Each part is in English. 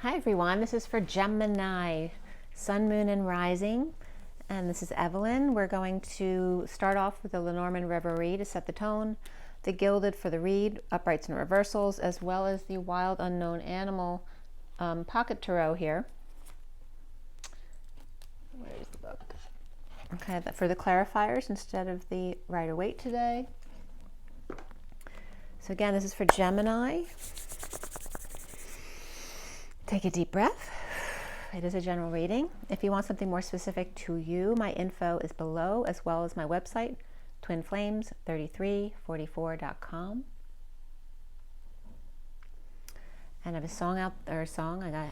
Hi everyone, this is for Gemini, Sun, Moon, and Rising, and this is Evelyn. We're going to start off with the LENORMAND REVERIE to set the tone, the Gilded for the read, uprights and reversals, as well as the Wild Unknown Animal pocket tarot here. Where's the book? Okay, for the clarifiers instead of the Rider-Waite today. So again, this is for Gemini. Take a deep breath. It is a general reading. If you want something more specific to you, my info is below, as well as my website, twinflames3344.com. And I have a song I got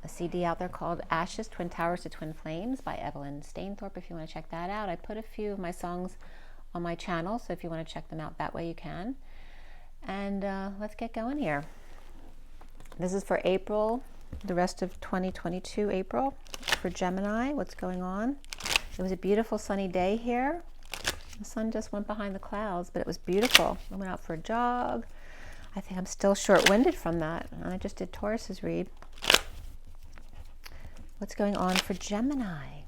a CD out there called Ashes, Twin Towers to Twin Flames by Evelyn Stainthorpe, if you want to check that out. I put a few of my songs on my channel, so if you want to check them out that way, you can. And let's get going here. This is for April, the rest of 2022, April, for Gemini. What's going on? It was a beautiful sunny day here. The sun just went behind the clouds, but it was beautiful. I went out for a jog. I think I'm still short-winded from that. And I just did Taurus's read. What's going on for Gemini?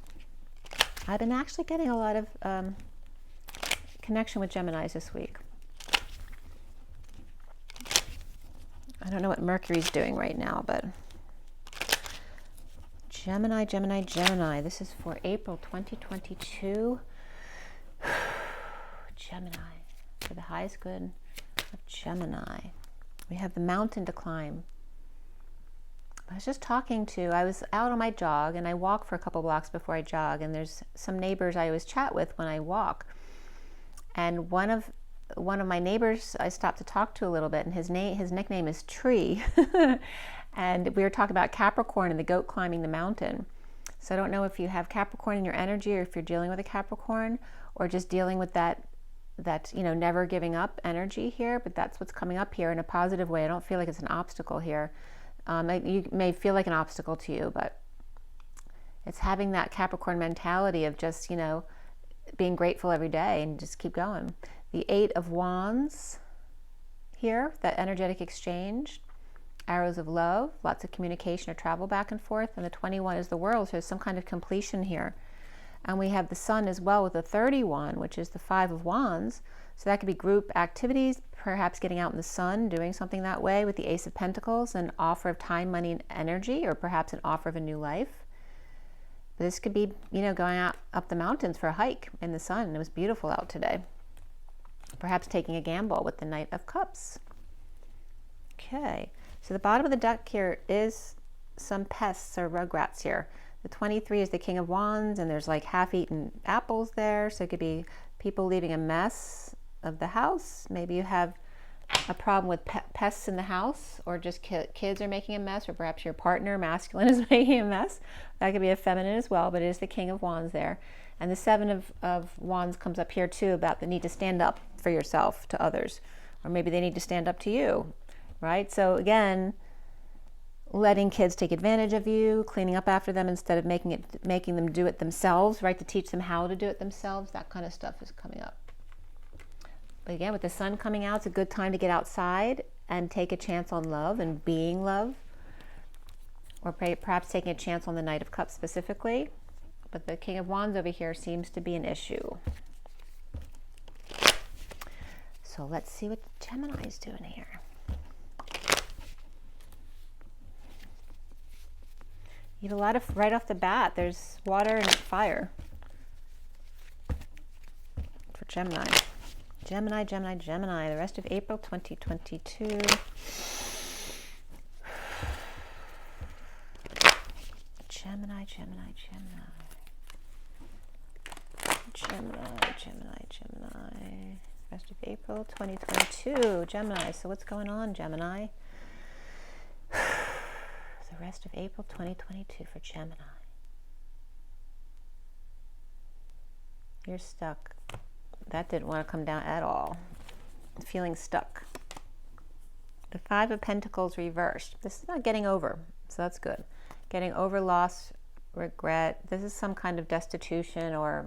I've been actually getting a lot of connection with Geminis this week. I don't know what Mercury's doing right now, but Gemini, Gemini, Gemini. This is for April 2022. Gemini, for the highest good of Gemini. We have the mountain to climb. I was out on my jog, and I walk for a couple blocks before I jog, and there's some neighbors I always chat with when I walk. And one of my neighbors I stopped to talk to a little bit, and his nickname is Tree. And we were talking about Capricorn and the goat climbing the mountain. So I don't know if you have Capricorn in your energy, or if you're dealing with a Capricorn, or just dealing with that never giving up energy here, but that's what's coming up here in a positive way. I don't feel like it's an obstacle here. You may feel like an obstacle to you, but it's having that Capricorn mentality of just, being grateful every day and just keep going. The 8 of Wands here, that energetic exchange, arrows of love, lots of communication or travel back and forth, and the 21 is the World, so there's some kind of completion here. And we have the Sun as well with the 31, which is the 5 of Wands, so that could be group activities, perhaps getting out in the sun, doing something that way with the Ace of Pentacles, an offer of time, money, and energy, or perhaps an offer of a new life. This could be, going out up the mountains for a hike in the sun. It was beautiful out today. Perhaps taking a gamble with the Knight of Cups. Okay, so the bottom of the deck here is some pests or rugrats here. The 23 is the King of Wands, and there's like half-eaten apples there, so it could be people leaving a mess of the house. Maybe you have a problem with pests in the house, or just kids are making a mess, or perhaps your partner, masculine, is making a mess. That could be a feminine as well, but it is the King of Wands there. And the 7 of Wands comes up here too, about the need to stand up for yourself to others, or maybe they need to stand up to you, right? So again, letting kids take advantage of you, cleaning up after them instead of making them do it themselves, right? To teach them how to do it themselves. That kind of stuff is coming up. But again, with the sun coming out, it's a good time to get outside and take a chance on love and being love, or perhaps taking a chance on the Knight of Cups specifically. But the King of Wands over here seems to be an issue. So let's see what Gemini is doing here. You have a lot of, right off the bat, there's water and fire for Gemini. Gemini, Gemini, Gemini, the rest of April 2022. Gemini, Gemini, Gemini. Gemini, Gemini, Gemini. Rest of April 2022. Gemini, so what's going on, Gemini? The rest of April 2022 for Gemini. You're stuck. That didn't want to come down at all. Feeling stuck. The 5 of Pentacles reversed. This is not getting over, so that's good. Getting over loss, regret. This is some kind of destitution or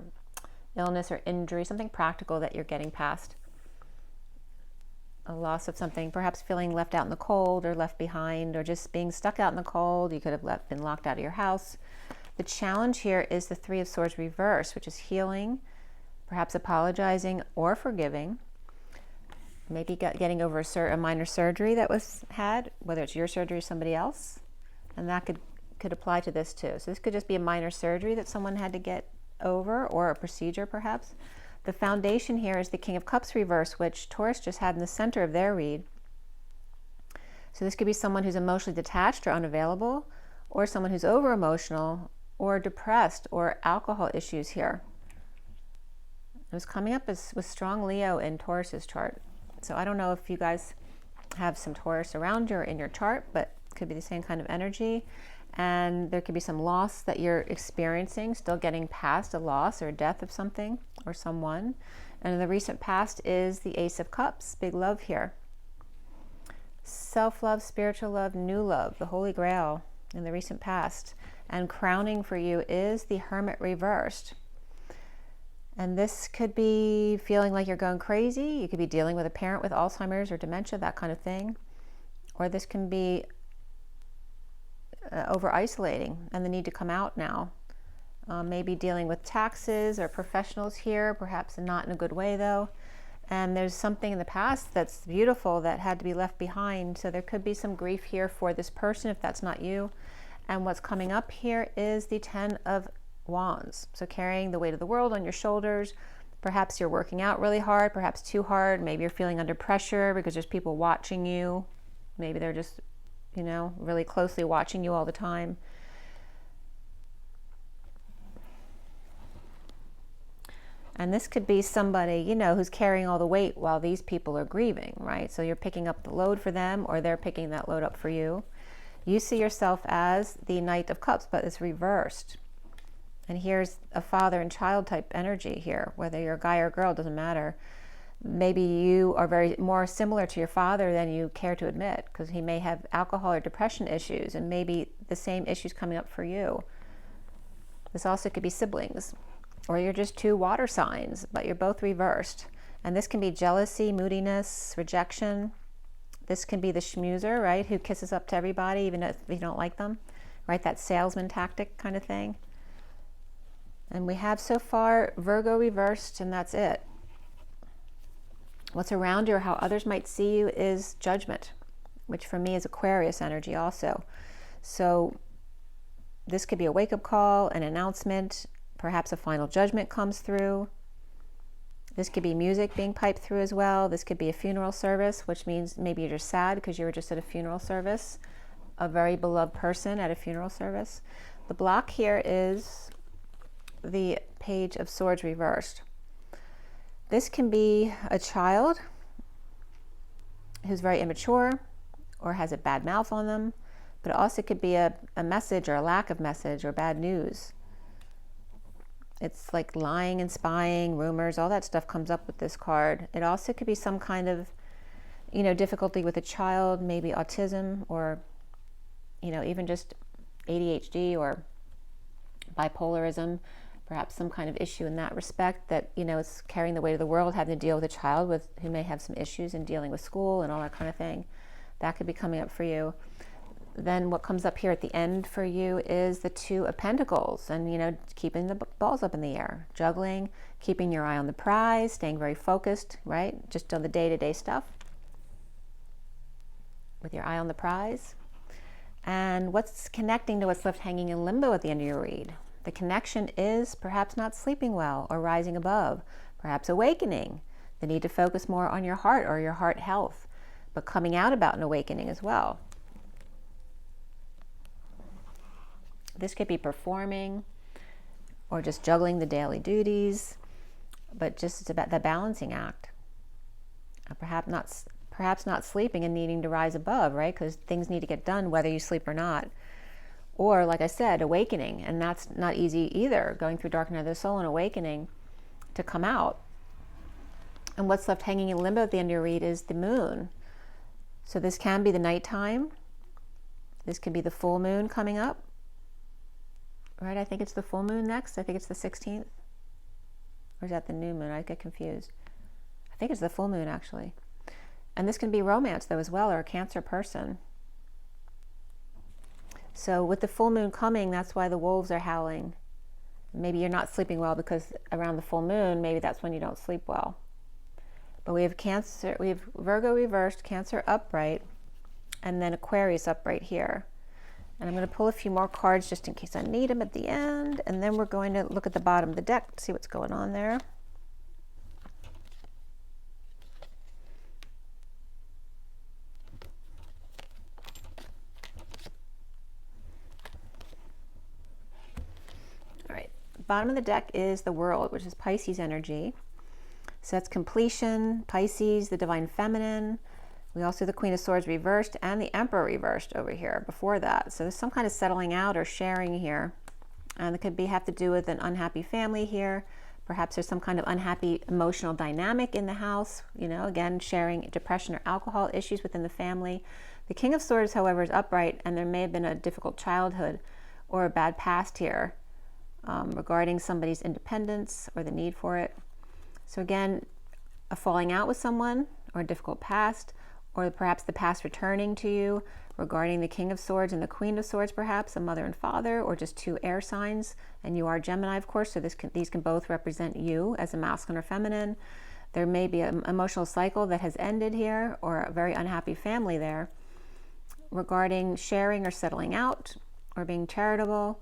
illness or injury, something practical that you're getting past. a loss of something, perhaps feeling left out in the cold or left behind, or just being stuck out in the cold. You could have been locked out of your house. The challenge here is the Three of Swords reversed, which is healing, perhaps apologizing or forgiving, maybe getting over a minor surgery that was had, whether it's your surgery or somebody else, and that could apply to this too. So this could just be a minor surgery that someone had to get over, or a procedure perhaps. The foundation here is the King of Cups reverse, which Taurus just had in the center of their read. So this could be someone who's emotionally detached or unavailable, or someone who's over emotional or depressed, or alcohol issues here. It was coming up with strong Leo in Taurus's chart. So I don't know if you guys have some Taurus around you or in your chart, but it could be the same kind of energy. And there could be some loss that you're experiencing, still getting past a loss or a death of something or someone. And in the recent past is the Ace of Cups, big love here. Self-love, spiritual love, new love, the Holy Grail in the recent past. And crowning for you is the Hermit reversed. And this could be feeling like you're going crazy. You could be dealing with a parent with Alzheimer's or dementia, that kind of thing. Or this can be over isolating and the need to come out now. Maybe dealing with taxes or professionals here, perhaps not in a good way though. And there's something in the past that's beautiful that had to be left behind. So there could be some grief here for this person if that's not you. And what's coming up here is the Ten of Wands. So carrying the weight of the world on your shoulders. Perhaps you're working out really hard, perhaps too hard. Maybe you're feeling under pressure because there's people watching you. Maybe they're just, you know, really closely watching you all the time. And this could be somebody, you know, who's carrying all the weight while these people are grieving, right? So you're picking up the load for them, or they're picking that load up for you. You see yourself as the Knight of Cups, but it's reversed. And here's a father and child type energy here, whether you're a guy or a girl, doesn't matter. Maybe you are more similar to your father than you care to admit, because he may have alcohol or depression issues, and maybe the same issues coming up for you. This also could be siblings, or you're just two water signs, but you're both reversed. And this can be jealousy, moodiness, rejection. This can be the schmoozer, right, who kisses up to everybody even if you don't like them, right? That salesman tactic kind of thing. And we have so far Virgo reversed, and that's it. What's around you or how others might see you is judgment, which for me is Aquarius energy also. So this could be a wake-up call, an announcement, perhaps a final judgment comes through. This could be music being piped through as well. This could be a funeral service, which means maybe you're just sad because you were just at a funeral service, a very beloved person at a funeral service. The block here is the Page of Swords reversed. This can be a child who's very immature or has a bad mouth on them, but it also could be a message or a lack of message or bad news. It's like lying and spying, rumors, all that stuff comes up with this card. It also could be some kind of, you know, difficulty with a child, maybe autism, or, you know, even just ADHD or bipolarism, perhaps some kind of issue in that respect that, you know, it's carrying the weight of the world, having to deal with a child who may have some issues in dealing with school and all that kind of thing. That could be coming up for you. Then what comes up here at the end for you is the Two of Pentacles, and, you know, keeping the balls up in the air, juggling, keeping your eye on the prize, staying very focused, right? Just on the day-to-day stuff with your eye on the prize. And what's connecting to what's left hanging in limbo at the end of your read? The connection is perhaps not sleeping well or rising above, perhaps awakening, the need to focus more on your heart or your heart health, but coming out about an awakening as well. This could be performing or just juggling the daily duties, but just it's about the balancing act. Perhaps not sleeping and needing to rise above, right? Because things need to get done whether you sleep or not. Or, like I said, awakening, and that's not easy either, going through dark night of the soul and awakening to come out. And what's left hanging in limbo at the end of your read is the moon. So this can be the nighttime. This could be the full moon coming up. Right, I think it's the full moon next. I think it's the 16th. Or is that the new moon? I get confused. I think it's the full moon, actually. And this can be romance though as well, or a Cancer person. So with the full moon coming, that's why the wolves are howling. Maybe you're not sleeping well because around the full moon, maybe that's when you don't sleep well. But we have Cancer, we have Virgo reversed, Cancer upright, and then Aquarius upright here. And I'm going to pull a few more cards just in case I need them at the end. And then we're going to look at the bottom of the deck to see what's going on there. All right, bottom of the deck is the World, which is Pisces energy. So that's completion, Pisces, the divine feminine. We also have the Queen of Swords reversed and the Emperor reversed over here before that. So there's some kind of settling out or sharing here. And it could have to do with an unhappy family here. Perhaps there's some kind of unhappy emotional dynamic in the house. You know, again, sharing depression or alcohol issues within the family. The King of Swords, however, is upright, and there may have been a difficult childhood or a bad past here regarding somebody's independence or the need for it. So again, a falling out with someone or a difficult past, or perhaps the past returning to you regarding the King of Swords and the Queen of Swords, perhaps a mother and father, or just two air signs, and you are Gemini, of course, so these can both represent you as a masculine or feminine. There may be an emotional cycle that has ended here, or a very unhappy family there, regarding sharing or settling out, or being charitable.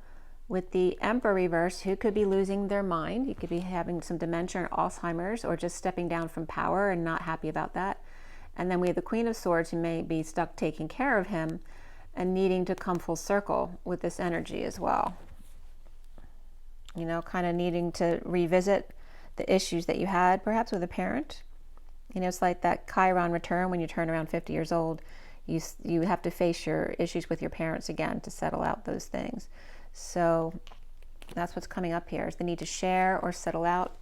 With the Emperor reverse, who could be losing their mind, you could be having some dementia or Alzheimer's, or just stepping down from power and not happy about that. And then we have the Queen of Swords, who may be stuck taking care of him and needing to come full circle with this energy as well. You know, kind of needing to revisit the issues that you had perhaps with a parent. You know, it's like that Chiron return when you turn around 50 years old. You have to face your issues with your parents again to settle out those things. So that's what's coming up here, is the need to share or settle out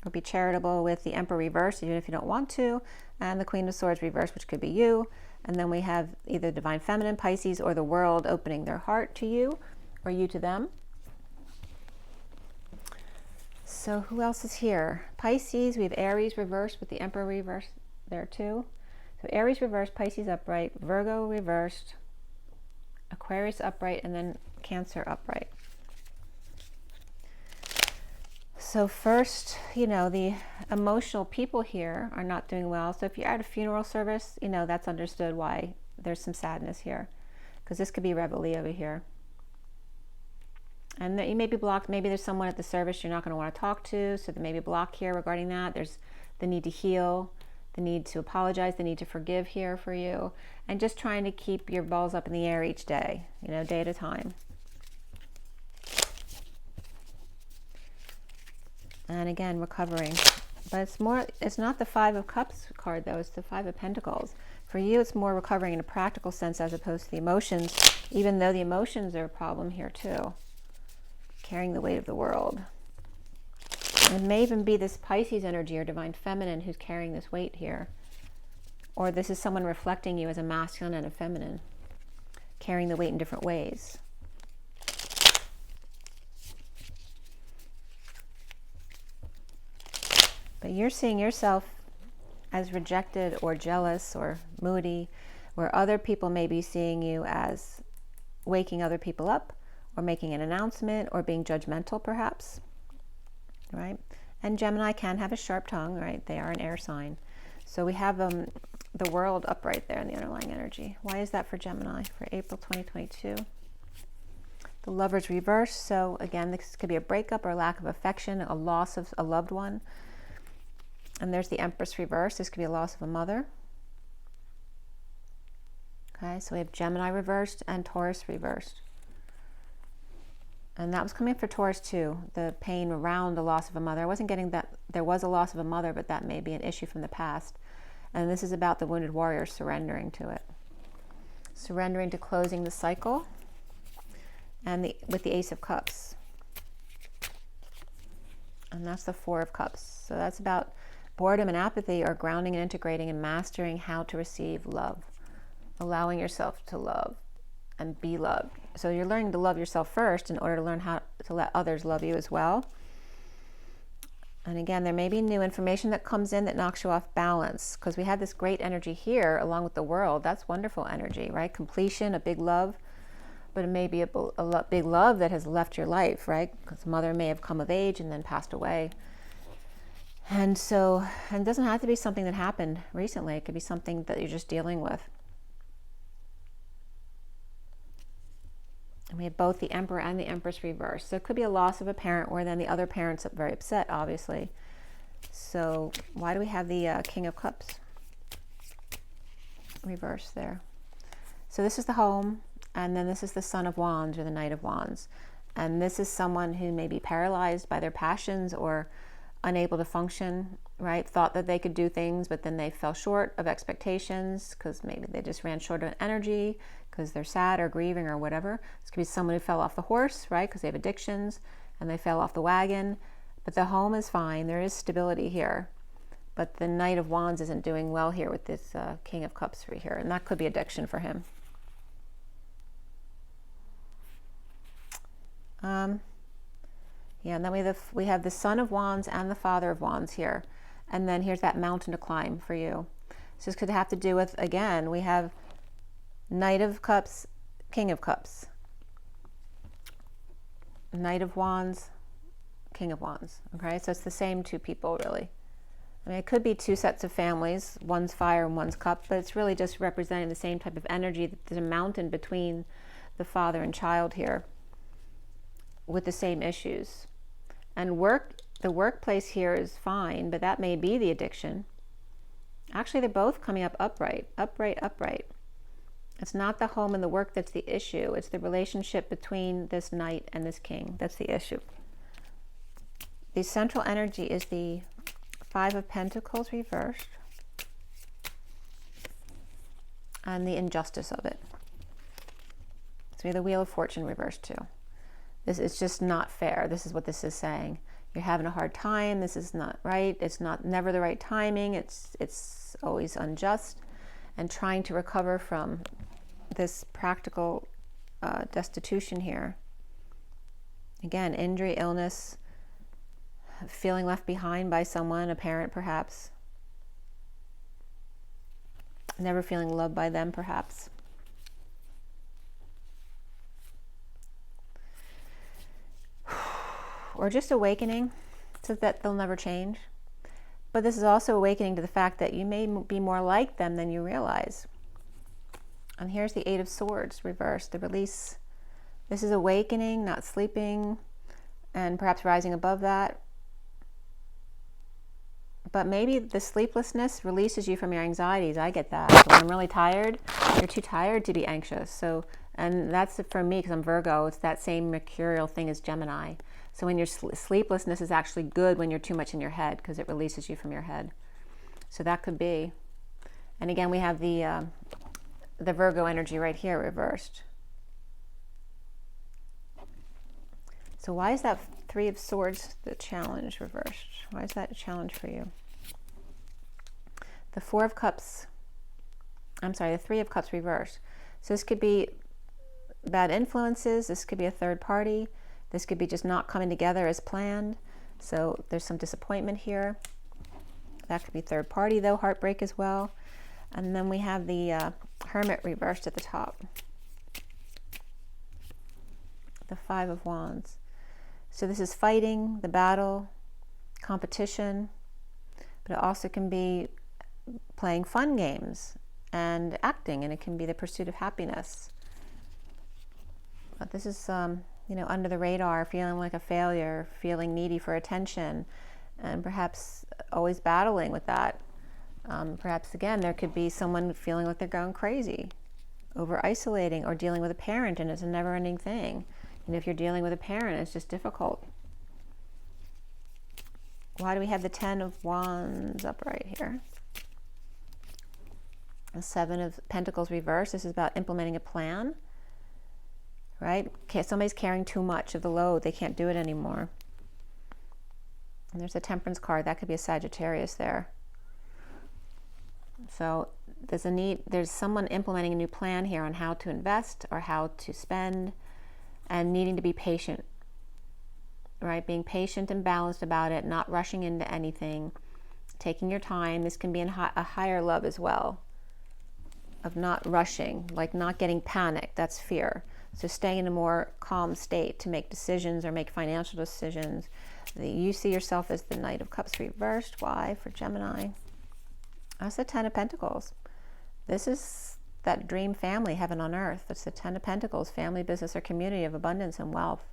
or be charitable with the Emperor reverse, even if you don't want to, and the Queen of Swords reverse, which could be you. And then we have either divine feminine, Pisces, or the World opening their heart to you, or you to them. So who else is here? Pisces, we have Aries reversed with the Emperor reversed there too. So Aries reversed, Pisces upright, Virgo reversed, Aquarius upright, and then Cancer upright. So first, you know, the emotional people here are not doing well. So if you're at a funeral service, you know, that's understood why there's some sadness here, because this could be reveille over here. And that you may be blocked. Maybe there's someone at the service you're not going to want to talk to, so there may be a block here regarding that. There's the need to heal, the need to apologize, the need to forgive here for you, and just trying to keep your balls up in the air each day, you know, day at a time. And again, recovering. But it's not the Five of Cups card though, it's the Five of Pentacles. For you, it's more recovering in a practical sense as opposed to the emotions, even though the emotions are a problem here too. Carrying the weight of the world. It may even be this Pisces energy or divine feminine who's carrying this weight here. Or this is someone reflecting you as a masculine and a feminine, carrying the weight in different ways. But you're seeing yourself as rejected or jealous or moody, where other people may be seeing you as waking other people up or making an announcement or being judgmental perhaps, right? And Gemini can have a sharp tongue, right? They are an air sign. So we have the World upright there in the underlying energy. Why is that for Gemini for April 2022? The Lovers reversed. So again, this could be a breakup or lack of affection, a loss of a loved one. And there's the Empress reverse. This could be a loss of a mother. Okay, so we have Gemini reversed and Taurus reversed. And that was coming for Taurus too, the pain around the loss of a mother. I wasn't getting that there was a loss of a mother, but that may be an issue from the past. And this is about the wounded warrior surrendering to it. Surrendering to closing the cycle. And with the Ace of Cups. And that's the Four of Cups. So that's about boredom and apathy, or grounding and integrating and mastering how to receive love. Allowing yourself to love and be loved. So you're learning to love yourself first in order to learn how to let others love you as well. And again, there may be new information that comes in that knocks you off balance, because we have this great energy here along with the world. That's wonderful energy, right? Completion, a big love, but it may be a big love that has left your life, right? Because mother may have come of age and then passed away. And so, and it doesn't have to be something that happened recently. It could be something that you're just dealing with. And we have both the Emperor and the Empress reversed. So it could be a loss of a parent, where then the other parent's very upset, obviously. So why do we have the King of Cups reversed there? So this is the home, and then this is the Son of Wands or the Knight of Wands. And this is someone who may be paralyzed by their passions or unable to function, right? Thought that they could do things, but then they fell short of expectations because maybe they just ran short of energy because they're sad or grieving or whatever. This could be someone who fell off the horse, right? Because they have addictions and they fell off the wagon. But the home is fine. There is stability here. But the Knight of Wands isn't doing well here with this King of Cups right here. And that could be addiction for him. Yeah, and then we have the Son of Wands and the Father of Wands here. And then here's that mountain to climb for you. So this could have to do with, again, we have Knight of Cups, King of Cups. Knight of Wands, King of Wands. Okay, so it's the same two people, really. I mean, it could be two sets of families, one's fire and one's cup, but it's really just representing the same type of energy. There's a mountain between the father and child here with the same issues. And the workplace here is fine, but that may be the addiction. Actually, they're both coming up upright, upright, upright. It's not the home and the work that's the issue. It's the relationship between this knight and this king. That's the issue. The central energy is the Five of Pentacles reversed and the injustice of it. So we have the Wheel of Fortune reversed too. This is just not fair. This is what this is saying. You're having a hard time. This is not right. It's never the right timing. It's always unjust. And trying to recover from this practical destitution here. Again, injury, illness, feeling left behind by someone, a parent perhaps. Never feeling loved by them perhaps. Or just awakening so that they'll never change. But this is also awakening to the fact that you may be more like them than you realize. And here's the Eight of Swords reversed, the release. This is awakening, not sleeping, and perhaps rising above that. But maybe the sleeplessness releases you from your anxieties. I get that. So when I'm really tired, you're too tired to be anxious. So, and that's for me because I'm Virgo. It's that same mercurial thing as Gemini. So when your sleeplessness is actually good when you're too much in your head because it releases you from your head. So that could be. And again, we have the Virgo energy right here reversed. So why is that Three of Swords the challenge reversed? Why is that a challenge for you? The Four of Cups, I'm sorry, the Three of Cups reversed. So this could be bad influences. This could be a third party. This could be just not coming together as planned. So there's some disappointment here. That could be third party though, heartbreak as well. And then we have the Hermit reversed at the top. The Five of Wands. So this is fighting, the battle, competition, but it also can be playing fun games and acting, and it can be the pursuit of happiness. But this is, you know, under the radar, feeling like a failure, feeling needy for attention, and perhaps always battling with that. Perhaps, again, there could be someone feeling like they're going crazy, over isolating, or dealing with a parent, and it's a never-ending thing. And if you're dealing with a parent, it's just difficult. Why do we have the Ten of Wands upright here? The Seven of Pentacles reversed. This is about implementing a plan, right? Somebody's carrying too much of the load. They can't do it anymore. And there's a Temperance card. That could be a Sagittarius there. So there's someone implementing a new plan here on how to invest or how to spend, and needing to be patient. right? Being patient and balanced about it, not rushing into anything, taking your time. This can be in a higher love as well, of not rushing, like not getting panicked. That's fear. So staying in a more calm state to make decisions or make financial decisions. You see yourself as the Knight of Cups reversed. Why for Gemini? That's the Ten of Pentacles. This is that dream family, heaven on earth. It's the Ten of Pentacles, family, business, or community of abundance and wealth.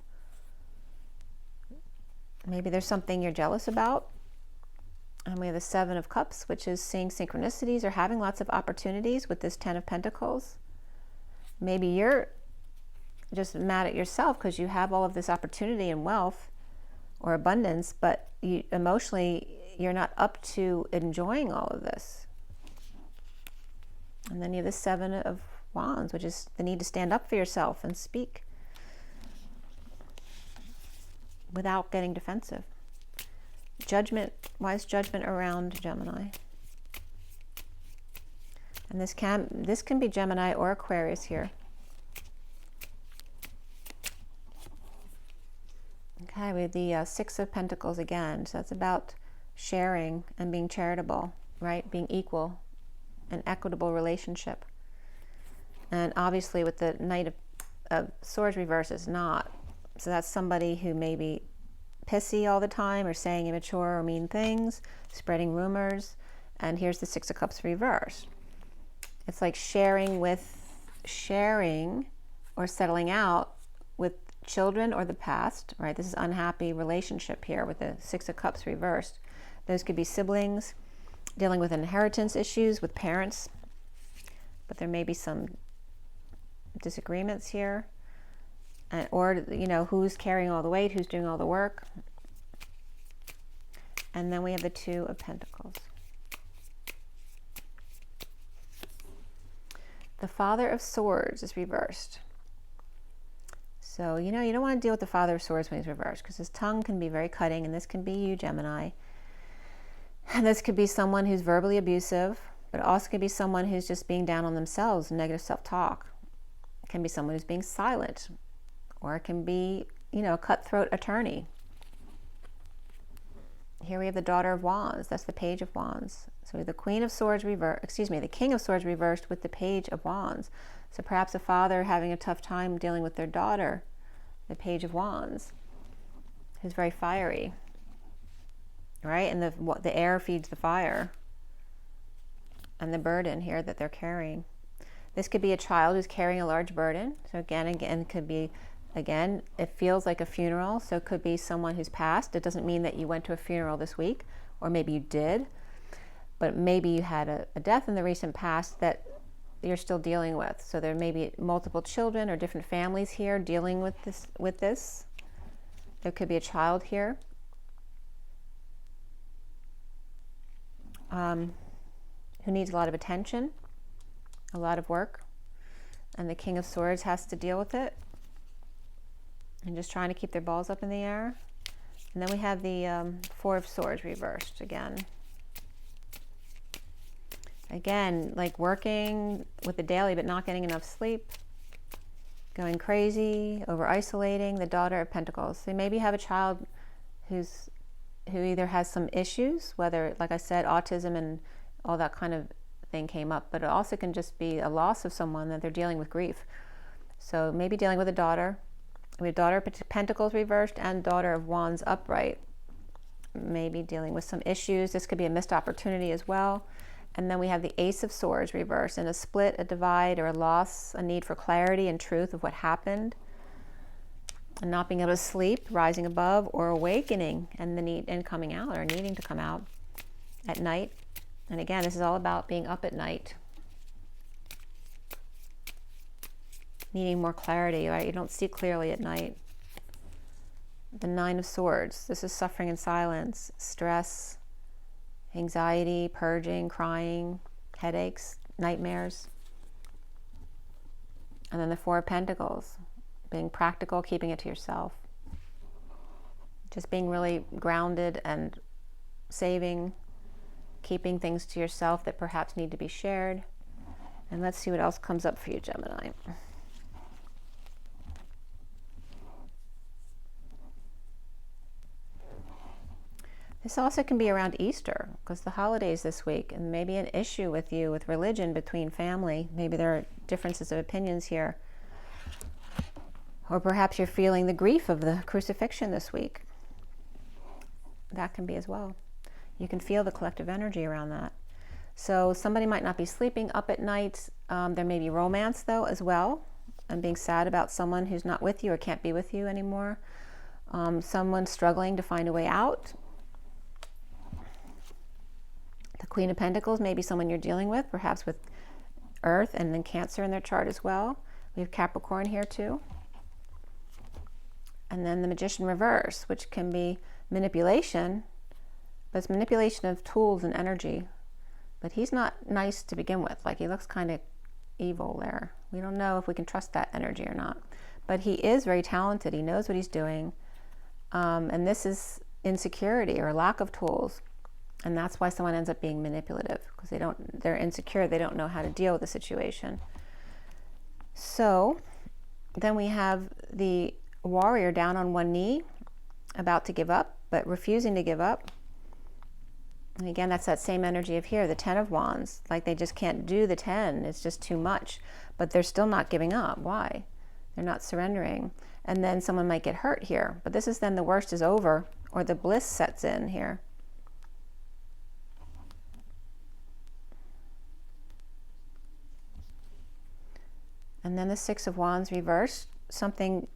Maybe there's something you're jealous about. And we have the Seven of Cups, which is seeing synchronicities or having lots of opportunities with this Ten of Pentacles. Maybe you're just mad at yourself because you have all of this opportunity and wealth or abundance, but you, emotionally, you're not up to enjoying all of this. And then you have the Seven of Wands, which is the need to stand up for yourself and speak without getting defensive. Judgment, wise judgment around Gemini. And this can be Gemini or Aquarius here. Okay, we have the Six of Pentacles again. So that's about sharing and being charitable, right? Being equal, an equitable relationship. And obviously with the Knight of Swords reverse is not. So that's somebody who may be pissy all the time or saying immature or mean things, spreading rumors. And here's the Six of Cups reverse. It's like sharing or settling out with children or the past, right? This is unhappy relationship here with the Six of Cups reversed. Those could be siblings, dealing with inheritance issues with parents, but there may be some disagreements here. Or, you know, who's carrying all the weight, who's doing all the work. And then we have the Two of Pentacles. The Father of Swords is reversed. So, you know, you don't want to deal with the Father of Swords when he's reversed because his tongue can be very cutting, and this can be you, Gemini. And this could be someone who's verbally abusive, but it also could be someone who's just being down on themselves, negative self-talk. It can be someone who's being silent, or it can be, you know, a cutthroat attorney. Here we have the Daughter of Wands. That's the Page of Wands. So we have the Queen of Swords reversed, excuse me, the King of Swords reversed with the Page of Wands. So perhaps a father having a tough time dealing with their daughter, the Page of Wands, who's very fiery, right? And the air feeds the fire, and the burden here that they're carrying. This could be a child who's carrying a large burden. So again, it could be, again, it feels like a funeral. So it could be someone who's passed. It doesn't mean that you went to a funeral this week, or maybe you did, but maybe you had a death in the recent past that you're still dealing with. So there may be multiple children or different families here dealing with this. There could be a child here. Who needs a lot of attention, a lot of work. And the King of Swords has to deal with it. And just trying to keep their balls up in the air. And then we have the Four of Swords reversed again. Again, like working with the daily but not getting enough sleep, going crazy, over isolating, the Daughter of Pentacles. So maybe you have a child who either has some issues, whether, like I said, autism and all that kind of thing came up, but it also can just be a loss of someone that they're dealing with grief. So maybe dealing with a daughter. We have Daughter of Pentacles reversed and Daughter of Wands upright. Maybe dealing with some issues. This could be a missed opportunity as well. And then we have the Ace of Swords reversed, and a split, a divide, or a loss, a need for clarity and truth of what happened, and not being able to sleep, rising above, or awakening, and the need and coming out, or needing to come out at night. And again, this is all about being up at night, needing more clarity, right? You don't see clearly at night. The Nine of Swords. This is suffering in silence, stress, anxiety, purging, crying, headaches, nightmares. And then the Four of Pentacles, being practical, keeping it to yourself. Just being really grounded and saving, keeping things to yourself that perhaps need to be shared. And let's see what else comes up for you, Gemini. This also can be around Easter, because the holidays this week, and maybe an issue with you with religion between family. Maybe there are differences of opinions here. Or perhaps you're feeling the grief of the crucifixion this week. That can be as well. You can feel the collective energy around that. So somebody might not be sleeping up at night. There may be romance though as well, and being sad about someone who's not with you or can't be with you anymore. Someone struggling to find a way out. The Queen of Pentacles may be someone you're dealing with, perhaps with Earth and then Cancer in their chart as well. We have Capricorn here too. And then the Magician reverse, which can be manipulation, but it's manipulation of tools and energy. But he's not nice to begin with. Like, he looks kind of evil there. We don't know if we can trust that energy or not. But he is very talented. He knows what he's doing. And this is insecurity or lack of tools. And that's why someone ends up being manipulative, because they're insecure. They don't know how to deal with the situation. So then we have the Warrior down on one knee, about to give up, but refusing to give up. And again, that's that same energy of here, the 10 of Wands. Like, they just can't do the 10. It's just too much. But they're still not giving up. Why? They're not surrendering. And then someone might get hurt here. But this is then the worst is over, or the bliss sets in here. And then the 6 of Wands reversed. Something,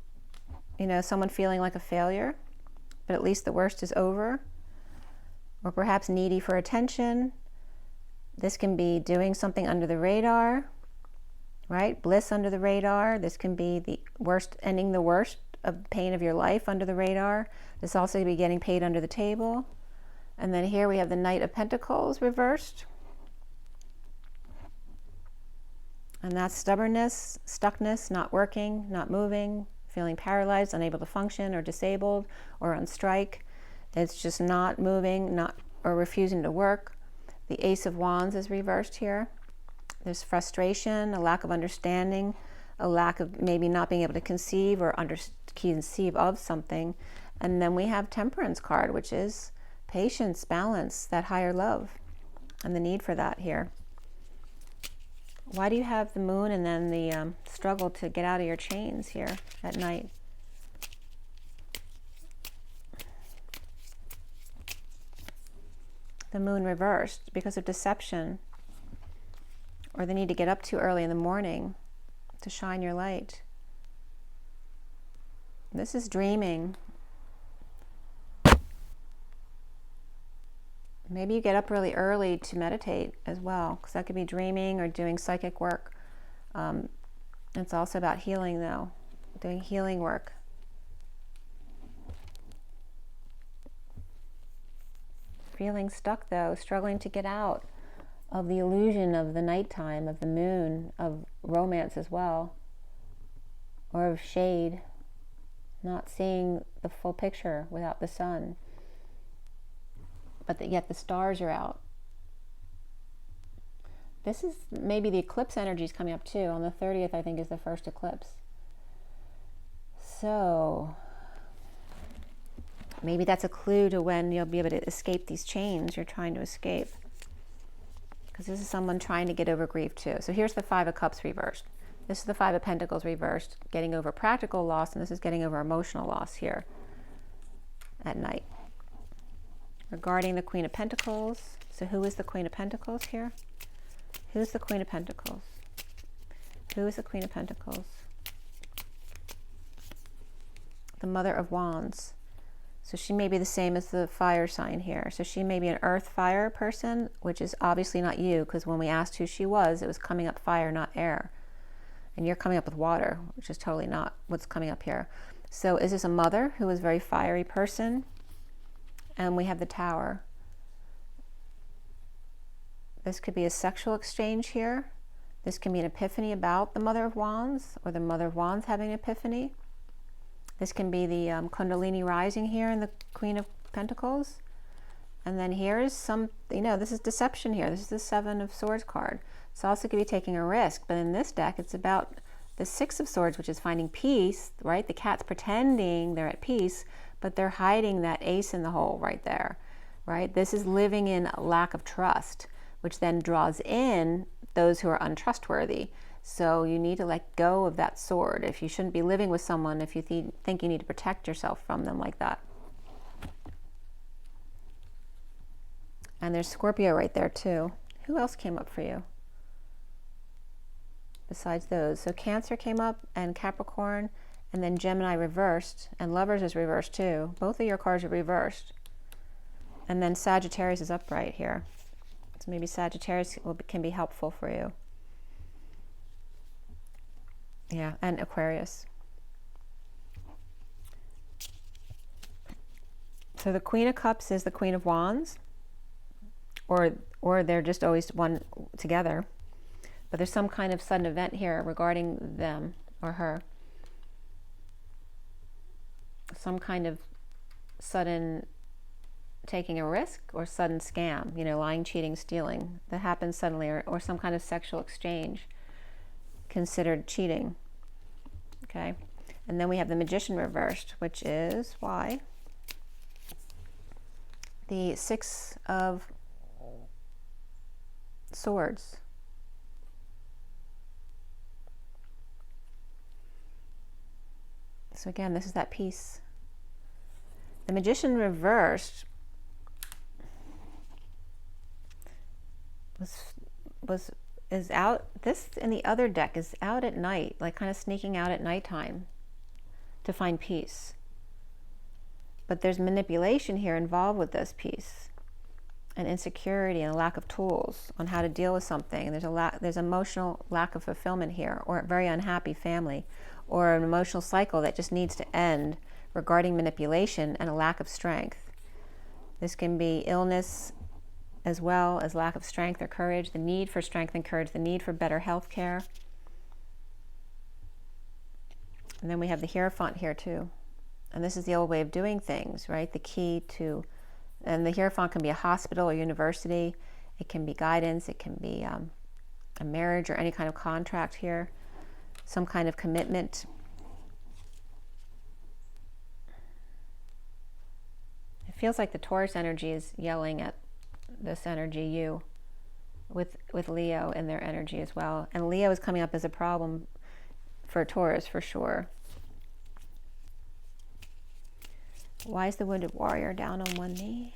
someone feeling like a failure, but at least the worst is over. Or perhaps needy for attention. This can be doing something under the radar, right? Bliss under the radar. This can be the worst, ending the worst of pain of your life under the radar. This also could be getting paid under the table. And then here we have the Knight of Pentacles reversed. And that's stubbornness, stuckness, not working, not moving, feeling paralyzed, unable to function, or disabled, or on strike. It's just not moving, or refusing to work. The Ace of Wands is reversed here. There's frustration, a lack of understanding, a lack of maybe not being able to conceive or conceive of something. And then we have Temperance card, which is patience, balance, that higher love, and the need for that here. Why do you have the Moon and then the struggle to get out of your chains here at night? The Moon reversed because of deception, or the need to get up too early in the morning to shine your light. This is dreaming. Maybe you get up really early to meditate as well, because that could be dreaming or doing psychic work. It's also about healing though, doing healing work. Feeling stuck though, struggling to get out of the illusion of the nighttime, of the moon, of romance as well, or of shade, not seeing the full picture without the sun, but yet the stars are out. This is maybe the eclipse energy is coming up too. On the 30th, I think, is the first eclipse. So maybe that's a clue to when you'll be able to escape these chains you're trying to escape. Because this is someone trying to get over grief too. So here's the 5 of Cups reversed. This is the 5 of Pentacles reversed, getting over practical loss, and this is getting over emotional loss here at night. Regarding the Queen of Pentacles, so who is the Queen of Pentacles here? Who's the Queen of Pentacles? Who is the Queen of Pentacles? The Mother of Wands. So she may be the same as the fire sign here. So she may be an earth fire person, which is obviously not you, because when we asked who she was, it was coming up fire, not air. And you're coming up with water, which is totally not what's coming up here. So is this a mother who is a very fiery person? And we have the Tower. This could be a sexual exchange here. This can be an epiphany about the Mother of Wands, or the Mother of Wands having an epiphany. This can be the Kundalini rising here in the Queen of Pentacles. And then here is some, this is deception here. This is the 7 of Swords card. It's also could be taking a risk, but in this deck, it's about the 6 of Swords, which is finding peace, right? The cat's pretending they're at peace, but they're hiding that ace in the hole right there, right? This is living in a lack of trust, which then draws in those who are untrustworthy. So you need to let go of that sword. If you shouldn't be living with someone, if you think you need to protect yourself from them like that. And there's Scorpio right there too. Who else came up for you besides those? So Cancer came up, and Capricorn, and then Gemini reversed, and Lovers is reversed too. Both of your cards are reversed. And then Sagittarius is upright here. So maybe Sagittarius can be helpful for you. Yeah, and Aquarius. So the Queen of Cups is the Queen of Wands, or they're just always one together. But there's some kind of sudden event here regarding them or her. Some kind of sudden taking a risk or sudden scam, you know, lying, cheating, stealing, that happens suddenly, or some kind of sexual exchange considered cheating. Okay, and then we have the Magician reversed, which is why the Six of Swords. So again, this is that peace. The Magician reversed is out. This in the other deck is out at night, like kind of sneaking out at nighttime to find peace. But there's manipulation here involved with this peace, and insecurity, and a lack of tools on how to deal with something. And there's emotional lack of fulfillment here, or a very unhappy family, or an emotional cycle that just needs to end regarding manipulation and a lack of strength. This can be illness as well as lack of strength or courage, the need for strength and courage, the need for better health care. And then we have the Hierophant here too. And this is the old way of doing things, right? The key to, and the Hierophant can be a hospital or university. It can be guidance. It can be a marriage or any kind of contract here. Some kind of commitment. It feels like the Taurus energy is yelling at this energy, you, with Leo in their energy as well. And Leo is coming up as a problem for Taurus for sure. Why is the Wounded Warrior down on one knee?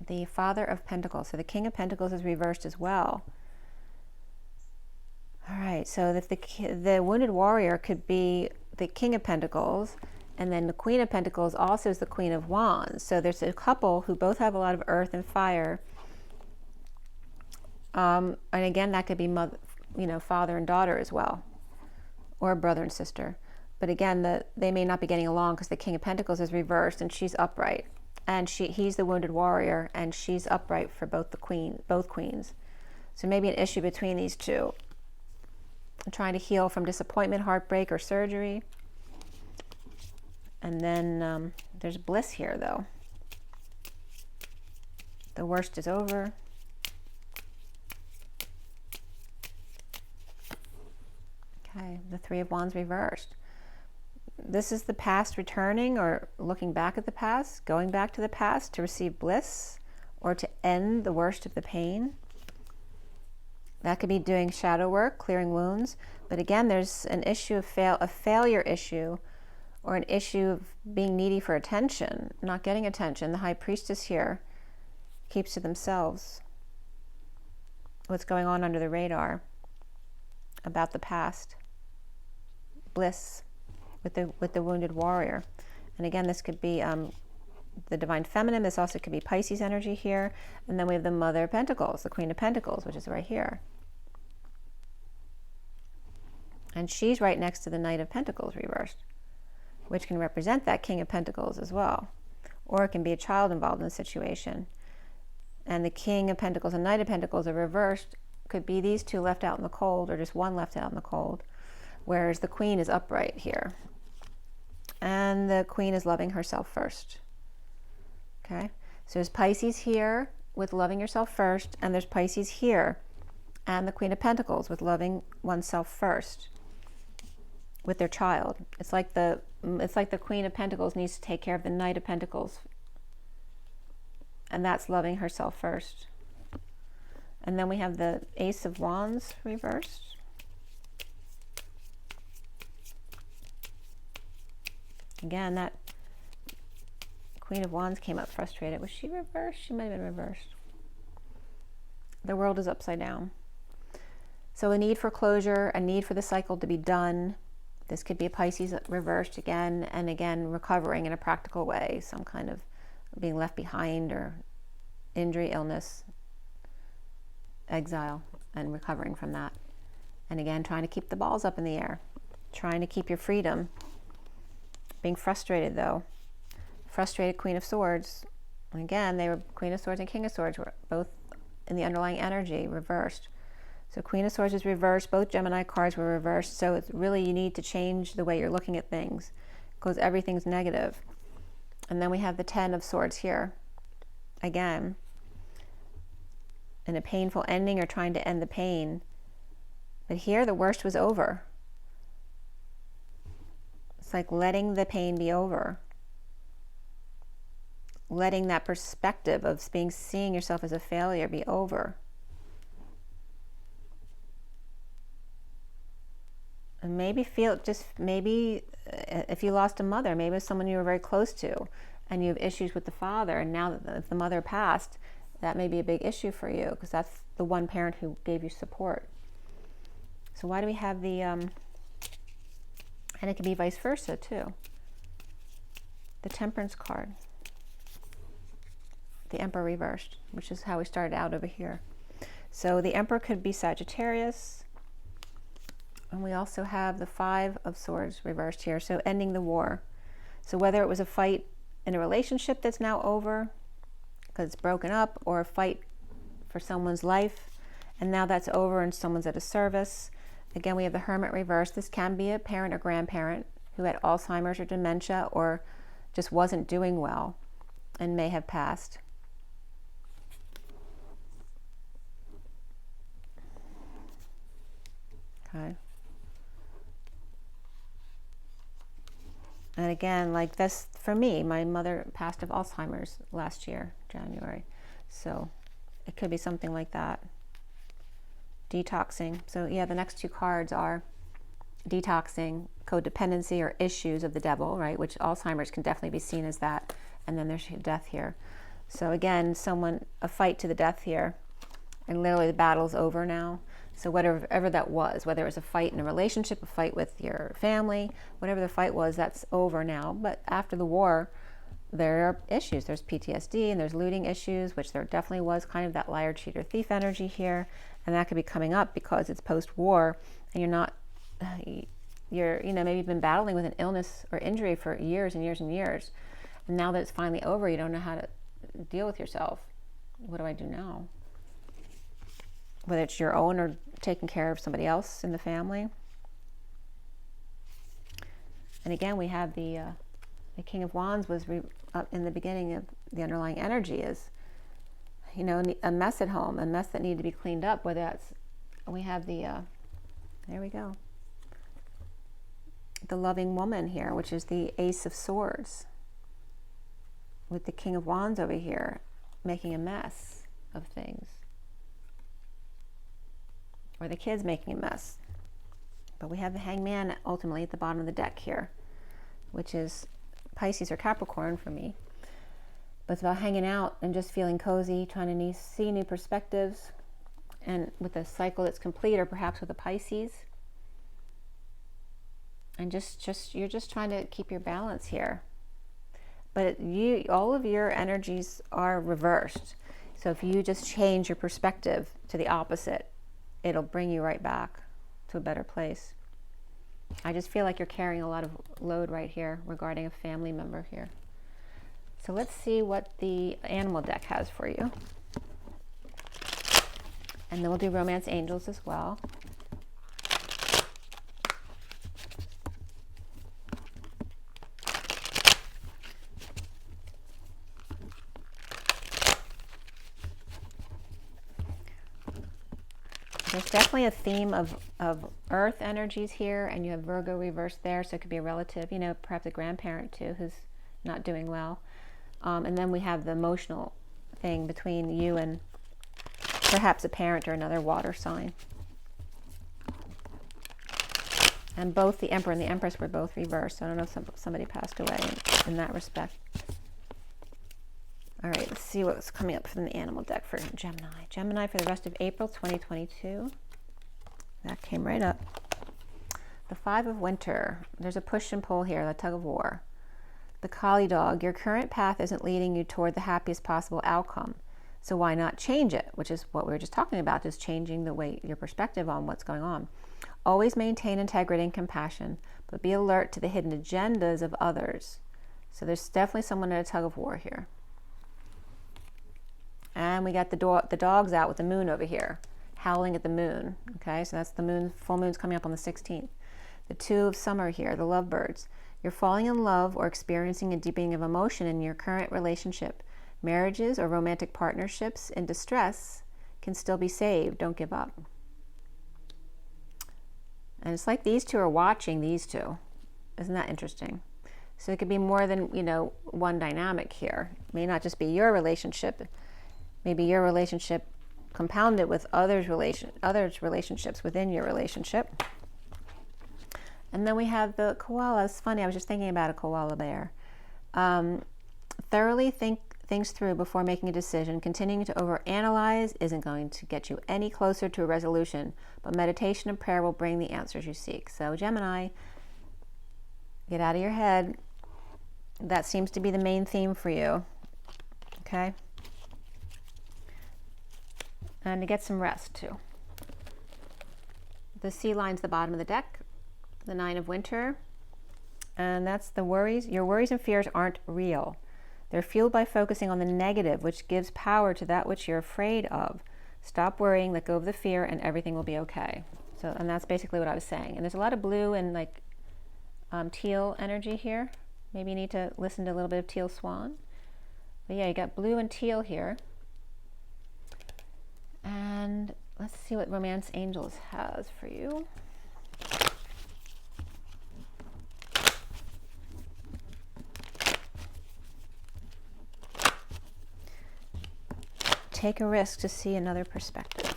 The Father of Pentacles. So the King of Pentacles is reversed as well. All right, so if the Wounded Warrior could be the King of Pentacles, and then the Queen of Pentacles also is the Queen of Wands. So there's a couple who both have a lot of earth and fire. And again, that could be mother, father and daughter as well, or brother and sister. But again, they may not be getting along because the King of Pentacles is reversed and she's upright. And he's the Wounded Warrior, and she's upright for both queens. So maybe an issue between these two. I'm trying to heal from disappointment, heartbreak, or surgery. And then there's bliss here, though. The worst is over. Okay, the Three of Wands reversed. This is the past returning, or looking back at the past, going back to the past to receive bliss, or to end the worst of the pain. That could be doing shadow work, clearing wounds. But again, there's an issue of a failure issue, or an issue of being needy for attention, not getting attention. The High Priestess here keeps to themselves what's going on under the radar about the past. Bliss with the Wounded Warrior. And again, this could be the Divine Feminine. This also could be Pisces energy here. And then we have the Mother of Pentacles, the Queen of Pentacles, which is right here. And she's right next to the Knight of Pentacles reversed, which can represent that King of Pentacles as well. Or it can be a child involved in the situation. And the King of Pentacles and Knight of Pentacles are reversed. Could be these two left out in the cold, or just one left out in the cold. Whereas the Queen is upright here. And the Queen is loving herself first. Okay, so there's Pisces here with loving yourself first, and there's Pisces here and the Queen of Pentacles with loving oneself first with their child. It's like the it's like the Queen of Pentacles needs to take care of the Knight of Pentacles. And that's loving herself first. And then we have the Ace of Wands reversed. Again, that Queen of Wands came up frustrated. Was she reversed? She might have been reversed. The world is upside down. So a need for closure, a need for the cycle to be done. This could be a Pisces reversed again and again, recovering in a practical way, some kind of being left behind or injury, illness, exile, and recovering from that. And again, trying to keep the balls up in the air, trying to keep your freedom. Being frustrated though. Frustrated Queen of Swords. And again, they were Queen of Swords and King of Swords were both in the underlying energy, reversed. So Queen of Swords is reversed. Both Gemini cards were reversed. So it's really, you need to change the way you're looking at things because everything's negative. And then we have the Ten of Swords here. Again, in a painful ending or trying to end the pain. But here the worst was over. It's like letting the pain be over. Letting that perspective of seeing yourself as a failure be over. And maybe if you lost a mother, maybe it's someone you were very close to and you have issues with the father, and now that if the mother passed, that may be a big issue for you because that's the one parent who gave you support. So why do we have the, and it can be vice versa too. The Temperance card. The Emperor reversed, which is how we started out over here. So the Emperor could be Sagittarius. And we also have the Five of Swords reversed here. So ending the war. So whether it was a fight in a relationship that's now over because it's broken up, or a fight for someone's life and now that's over and someone's at a service. Again, we have the Hermit reversed. This can be a parent or grandparent who had Alzheimer's or dementia or just wasn't doing well and may have passed. Okay. And again, like this, for me, my mother passed of Alzheimer's last year, January. So it could be something like that. Detoxing. So yeah, the next two cards are detoxing, codependency, or issues of the devil, right? Which Alzheimer's can definitely be seen as that. And then there's death here. So again, a fight to the death here. And literally the battle's over now. So whatever that was, whether it was a fight in a relationship, a fight with your family, whatever the fight was, that's over now. But after the war, there are issues. There's PTSD and there's looting issues, which there definitely was kind of that liar, cheater, thief energy here. And that could be coming up because it's post-war and maybe you've been battling with an illness or injury for years and years and years. And now that it's finally over, you don't know how to deal with yourself. What do I do now? Whether it's your own or taking care of somebody else in the family. And again, we have the King of Wands was up in the beginning of the underlying energy is, a mess at home, a mess that needed to be cleaned up. Whether that's, we have the, there we go. The loving woman here, which is the Ace of Swords. With the King of Wands over here, making a mess of things. Or the kids making a mess. But we have the Hangman ultimately at the bottom of the deck here, which is Pisces or Capricorn for me. But it's about hanging out and just feeling cozy, trying to see new perspectives, and with a cycle that's complete, or perhaps with a Pisces. And you're just trying to keep your balance here. But all of your energies are reversed. So if you just change your perspective to the opposite, it'll bring you right back to a better place. I just feel like you're carrying a lot of load right here regarding a family member here. So let's see what the animal deck has for you. And then we'll do romance angels as well. There's definitely a theme of of Earth energies here, and you have Virgo reversed there, so it could be a relative, you know, perhaps a grandparent too who's not doing well. And then we have the emotional thing between you and perhaps a parent or another water sign. And both the Emperor and the Empress were both reversed. So I don't know if somebody passed away in that respect. All right, let's see what's coming up from the animal deck for Gemini. Gemini for the rest of April 2022. That came right up. The Five of Winter. There's a push and pull here, the tug of war. The Collie Dog. Your current path isn't leading you toward the happiest possible outcome. So why not change it? Which is what we were just talking about, just changing the way, your perspective on what's going on. Always maintain integrity and compassion, but be alert to the hidden agendas of others. So there's definitely someone in a tug of war here. And we got the dogs out with the moon over here, howling at the moon. Okay, so that's the moon, full moon's coming up on the 16th. The Two of Summer here, the lovebirds. You're falling in love or experiencing a deepening of emotion in your current relationship. Marriages or romantic partnerships in distress can still be saved. Don't give up. And it's like these two are watching these two. Isn't that interesting? So it could be more than, you know, one dynamic here. It may not just be your relationship. Maybe your relationship compounded with others' relationships within your relationship. And then we have the koala. It's funny, I was just thinking about a koala bear. Thoroughly think things through before making a decision. Continuing to overanalyze isn't going to get you any closer to a resolution, but meditation and prayer will bring the answers you seek. So Gemini, get out of your head. That seems to be the main theme for you. Okay? And to get some rest too. The sea line's the bottom of the deck. The Nine of Winter. And that's the worries. Your worries and fears aren't real. They're fueled by focusing on the negative, which gives power to that which you're afraid of. Stop worrying, let go of the fear, and everything will be okay. So, and that's basically what I was saying. And there's a lot of blue and like teal energy here. Maybe you need to listen to a little bit of Teal Swan. But yeah, you got blue and teal here. And let's see what Romance Angels has for you. Take a risk to see another perspective.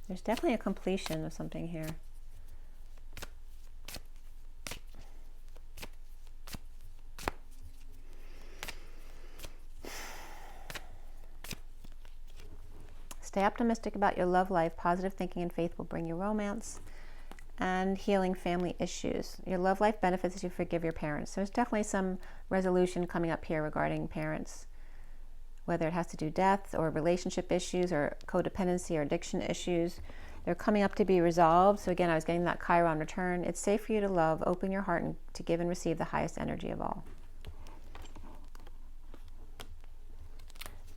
There's definitely a completion of something here. Stay optimistic about your love life. Positive thinking and faith will bring you romance and healing family issues. Your love life benefits as you forgive your parents. So there's definitely some resolution coming up here regarding parents, whether it has to do death or relationship issues or codependency or addiction issues. They're coming up to be resolved. So again, I was getting that Chiron return. It's safe for you to love, open your heart, and to give and receive the highest energy of all.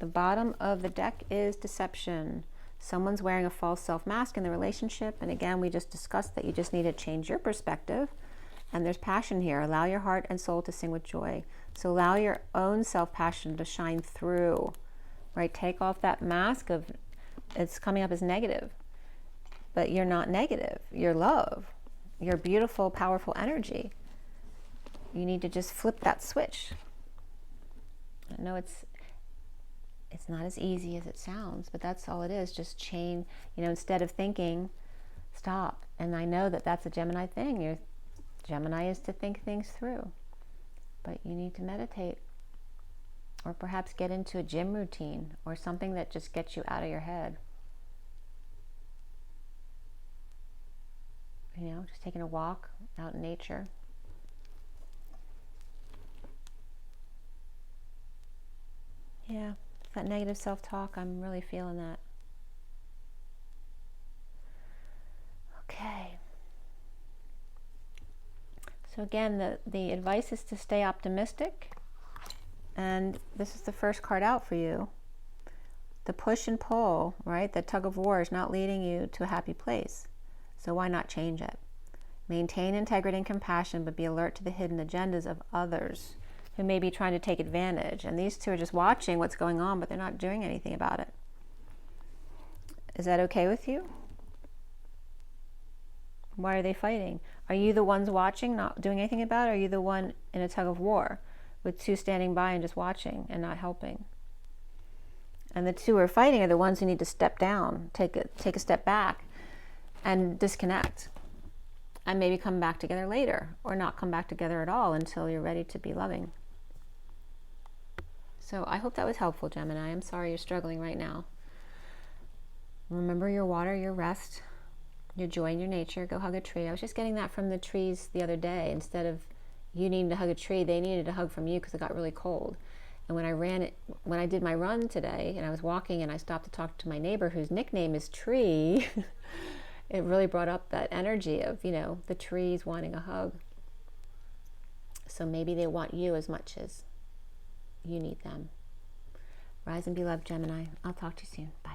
The bottom of the deck is deception. Someone's wearing a false self-mask in the relationship. And again, we just discussed that you just need to change your perspective. And there's passion here. Allow your heart and soul to sing with joy. So allow your own self-passion to shine through, right? Take off that mask of, it's coming up as negative. But you're not negative. You're love. You're beautiful, powerful energy. You need to just flip that switch. I know it's not as easy as it sounds, but that's all it is. Just change, you know, instead of thinking, stop. And I know that that's a Gemini thing. Gemini is to think things through, but you need to meditate or perhaps get into a gym routine or something that just gets you out of your head. You know, just taking a walk out in nature. Yeah. That negative self-talk, I'm really feeling that. Okay. So again, the advice is to stay optimistic. And this is the first card out for you. The push and pull, right? The tug of war is not leading you to a happy place. So why not change it? Maintain integrity and compassion, but be alert to the hidden agendas of others. who may be trying to take advantage. And these two are just watching what's going on, but they're not doing anything about it. Is that okay with you? Why are they fighting? Are you the ones watching, not doing anything about it? Or are you the one in a tug of war with two standing by and just watching and not helping? And the two who are fighting are the ones who need to step down, take a step back and disconnect. And maybe come back together later, or not come back together at all until you're ready to be loving. So I hope that was helpful, Gemini. I'm sorry you're struggling right now. Remember your water, your rest, your joy in your nature. Go hug a tree. I was just getting that from the trees the other day. Instead of you needing to hug a tree, they needed a hug from you because it got really cold. And when I did my run today, and I was walking and I stopped to talk to my neighbor whose nickname is Tree, it really brought up that energy of, you know, the trees wanting a hug. So maybe they want you as much as you need them. Rise and be loved, Gemini. I'll talk to you soon. Bye.